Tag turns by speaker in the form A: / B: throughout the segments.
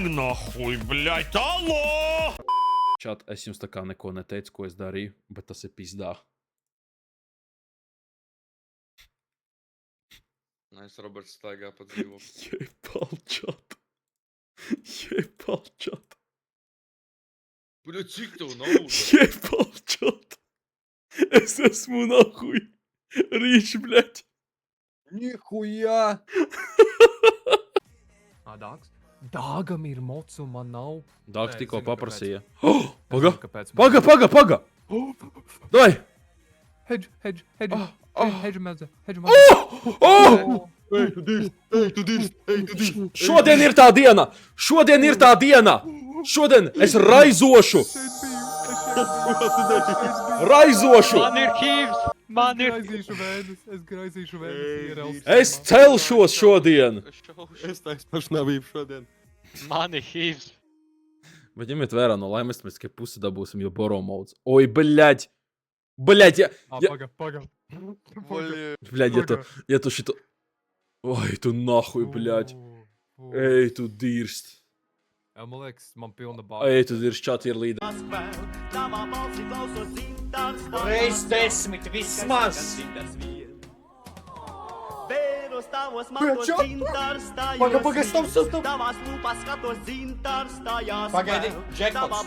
A: Nahuj, bļaļ, allo!
B: Čat, es jums tā kā neko neteicu, ko es darīju, bet tas ir pizdā.
C: Es Roberts staigā pa dzīvokli.
B: Jebal čat. Jebal čat.
C: Bļa, cik tev nauda?
B: Jebal čat. Es esmu nahuj. Rīč, bļaļ.
D: Nihuja!
E: Dāgs? Dāgam ir mocs un man nav.
B: Dāks
E: Nē,
B: tikko
E: zinu,
B: paprasīja.
E: Paga!
B: Paga! Dai!
E: Hedge medze.
B: Šodien ir tā diena! Šodien es raizošu!
E: Man ir Es graizīšu vēdus.
B: Es celšos šodien!
D: Es taisu pašnāvību šodien.
F: Man ir hīvs.
B: Bet ņemiet vērā no laimes, mēs tikai pusi dabūsim, jo boro mods. Oi, bļaļ! Bļaļ,
E: Paga.
B: Bļaļ, ja tu šito... Oi, tu nahuj, bļaļ. Ej, tu dirst.
E: Man liekas, man pilna bāga.
B: Ej, tu dirst, čat ir līderi.
G: Reiz 10 vismaz! Paga, stop! Pagaidi, jackpots!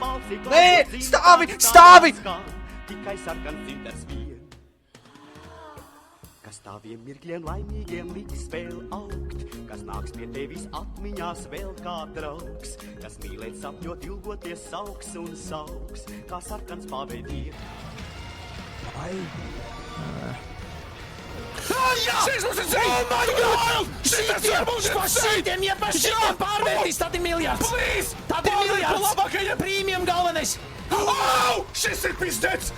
G: Nē, stāvi!
H: Tikai sarkans dzintars vien. Kas taviem mirkļiem laimīgiem liks vēl augt, kas nāks pie tevis atmiņās vēl kā draugs, kas mīlēt sapņot ilgoties sauks un sauks, kā sarkans pavadien.
G: Šitiem pārvērtīs, tad ir miljards! Tad ir miljards! Prīmijam galvenais!
A: Šis ir pizdets!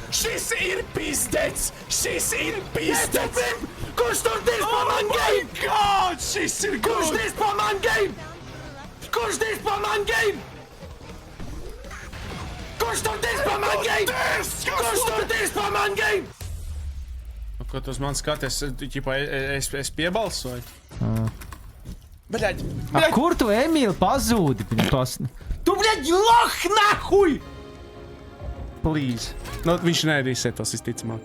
G: Kurš tur dirs pa man game?
A: God, šis ir
G: Kurš dirs pa man game? Kurš tur dirs pa man game?
A: Ko tu uz mani skaties? Es piebalsoju. Bļaļ!
I: Kur tu, Emīl, pazūdi?
G: Tu, bļaļ, loh, nahuj!
I: Please.
A: Nu, viņš neresetās, visticamāk.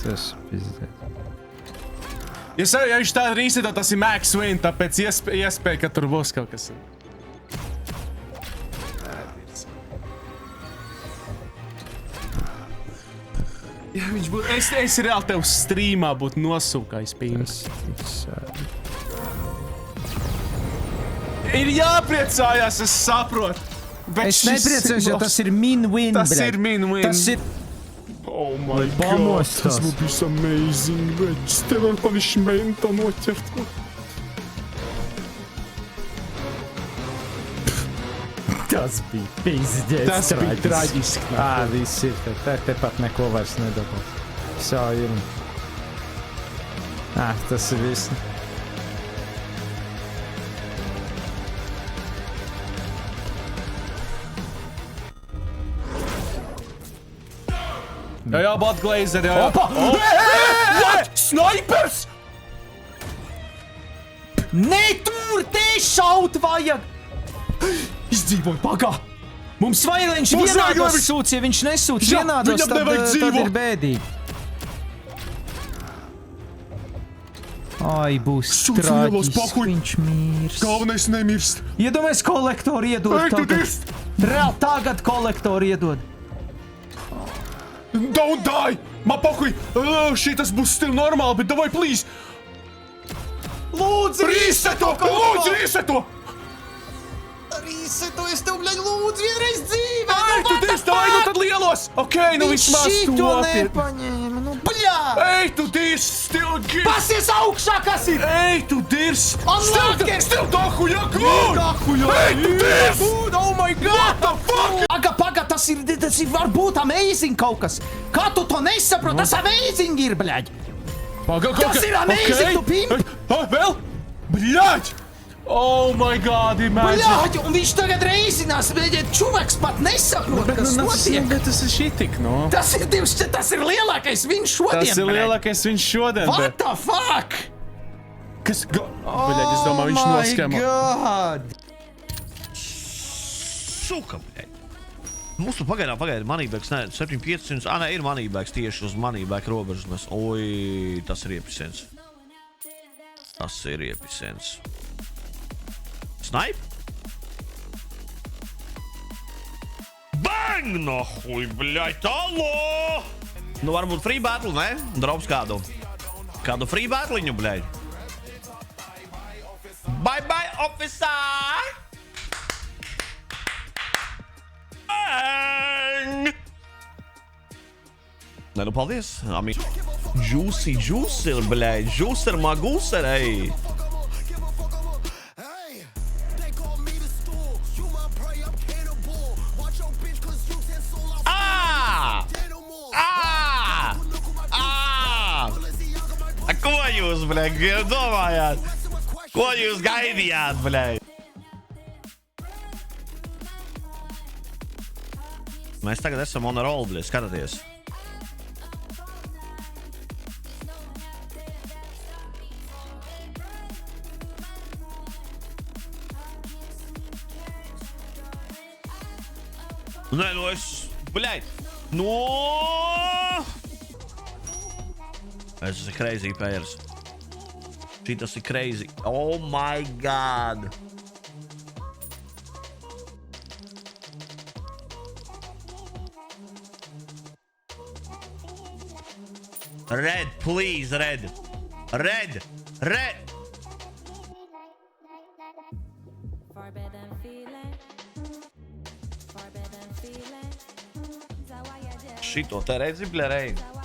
I: Tas pizdēt.
A: Ja viņš tā resetā, tas ir Max Win, tāpēc iespēja, ka tur būs kaut kas. Ja viņš būtu... Es reāli tev streamā būtu nosūkājis pīns. Ir jāpriecājās, es saprotu.
I: Es nepriecājos, jo tas ir min-win,
A: Tas ir min-win.
I: Tas ir...
A: Oh my god,
I: pamostas.
A: tas būs amazing, veģis. Tev vēl paviši menta noķert.
I: Tas bija pizdēts.
A: Tas bija traģiski.
I: Viss ir. Tepat neko vairs nedabū. Sā ir. Tas ir viss.
A: Jā, bot glazer, jā.
G: Opa! What? Snipers! Netur, te šaut vajag! Izdzīvoju, pagā!
I: Mums vajag, viņš
A: Mums vajag, lai
I: vienādos
A: viņš-
I: sūc, ja viņš nesūc
A: Jā,
I: vienādos,
A: viņam nevajag
I: tad
A: dzīvot.
I: ir bēdīgi. Ai, būs
A: Sūc lielos,
I: traģiski,
A: pahuj.
I: viņš mirst.
A: Galvenais nemirst.
I: Iedomājies, kolektori iedod
A: Ej, tu
I: tagad.
A: dirst!
I: Reāli tagad kolektori iedod.
A: Don't die! Man pahuj! Šitas būs stil normāli, bet davai, please!
G: Lūdzu,
A: Reseto! Lūdzu, reseto!
G: Rīsetu, es tev, bļaļ, lūdzu, vienreiz dzīvē!
A: Ej, tu dirst, davai, nu tad lielos! Okei, nu vismaz
I: Šito
A: nopietni.
I: nepaņēma, nu
G: Bļā!
A: Ej, tu dirst, still give!
G: Pasies augšā, kas ir?
A: Ej, tu dirst!
G: Unlocker!
A: Still dahuja, good! Ej, tu dirst!
G: Oh my god!
A: What the fuck?
G: Paga, tas ir varbūt amazing kaut kas! Kā tu to nesaproti? Tas amazing ir, bļaļ!
A: Paga,
G: Tas ir amazing, tu pimp!
A: Vēl? Bļaļ! Oh my god, imagine!
G: Bļaļ, un viņš tagad reizinās, bļaļ, čuvaks pat nesaprot, kas notiek!
A: Bet tas ir šitik, no?
G: Tas ir lielākais viņš šodien,
A: Tas ir
G: bļaļ.
A: lielākais viņš šodien,
G: What the fuck?
A: Kas? Bļaļ, es domāju, viņš noskema.
G: God!
F: Suka, bļaļ. Mums tu pagaidām, moneybags, nē, 7500, nē, ir moneybags tieši uz moneybag robežas mēs. Oi, tas ir iepisens. Tas ir iepisens. Snipe? Bang! Nahuj, bļaļ, talo! Nu, varbūt free battle, ne? Drops kādu. Kādu free battliņu, bļaļ. Bye, bye, officer! Bang! Nē, nu, paldies. Juicy, bļaļ. Juicer, maguser, ej. Ko jūs, bļaļ, domājāt? Ko jūs gaidījāt, bļaļ? Mēs tagad esam on a roll, bļaļ, skatieties. Nē, nu es, bļaļ, no! Es esmu crazy players. Šitas ir crazy. Oh my god. Red, please, red. Red. Šito te redzi, bļaļ, ej.